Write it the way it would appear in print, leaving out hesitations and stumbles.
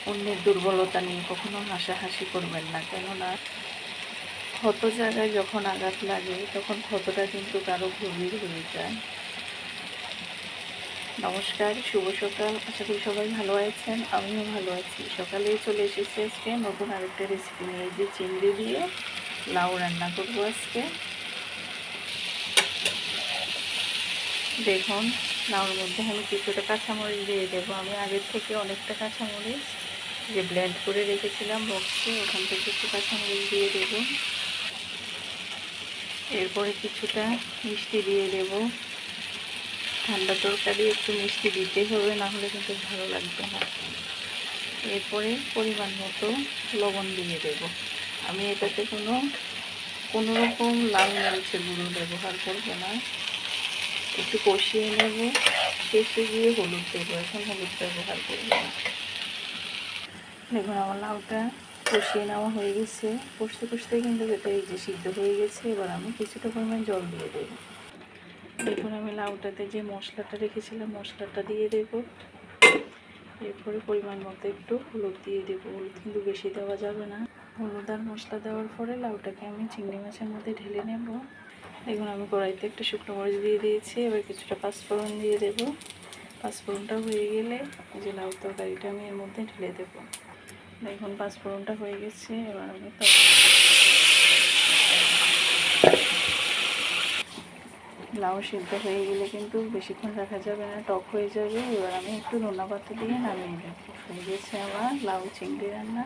অন্যের দুর্বলতা নিয়ে কখনো হাসাহাসি করবেন না, কেননা ক্ষত জায়গায় যখন আঘাত লাগে তখন ক্ষতটা কিন্তু কারো গভীর হয়ে যায়। নমস্কার, শুভ সকাল। আশা করি সবাই ভালো আছেন, আমিও ভালো আছি। সকালেই চলে এসেছি আজকে নতুন আরেকটা রেসিপি নিয়ে, যে চিংড়ি দিয়ে লাউ রান্না করবো আজকে। দেখুন, লাউর মধ্যে আমি কিছুটা কাঁচামরিচ দিয়ে দেবো। আমি আগের থেকে অনেকটা কাঁচামরিচ যে ব্লেন্ড করে রেখেছিলাম বক্সে, ওখান থেকে একটু কাঁচামরিচ দিয়ে দেবো। এরপরে কিছুটা মিষ্টি দিয়ে দেবো। ঠান্ডা তরকারি একটু মিষ্টি দিতেই হবে, না হলে কিন্তু ভালো লাগবে না। এরপরে পরিমাণ মতো লবণ দিয়ে দেব। আমি এটাতে কোনো রকম লাল মরিচের গুঁড়ো ব্যবহার করব না। একটু কষিয়ে নেব, শেষে গিয়ে হলুদ দেবো। এখন হলুদ ব্যবহার করব না। দেখুন, আমার লাউটা কষিয়ে নেওয়া হয়ে গেছে। কষতে কষতে কিন্তু এটা এই যে সিদ্ধ হয়ে গেছে। এবার আমি কিছুটা পরিমাণ জল দিয়ে দেবো। দেখুন, আমি লাউটাতে যে মশলাটা রেখেছিলাম মশলাটা দিয়ে দেবো। এরপরে পরিমাণ মতো একটু হলুদ দিয়ে দেবো। হলুদ কিন্তু বেশি দেওয়া যাবে না। হলুদ আর মশলা দেওয়ার পরে লাউটাকে আমি চিংড়ি মাছের মধ্যে ঢেলে নেব। দেখুন, আমি কড়াইতে একটা শুকনো মরিচ দিয়ে দিয়েছি। এবার কিছুটা পাঁচফোড়ন দিয়ে দেবো। পাঁচফোড়নটা হয়ে গেলে এই যে লাউ তরকারিটা আমি এর মধ্যে ঢেলে দেবো। দেখুন, পাঁচফোড়নটা হয়ে গেছে। এবার আমি লাউ সিদ্ধ হয়ে গেলে কিন্তু বেশিক্ষণ রাখা যাবে না, টক হয়ে যাবে। এবার আমি একটু ধনে পাতা দিয়ে নামিয়ে দেবো। হয়ে গেছে আমার লাউ চিংড়ি রান্না।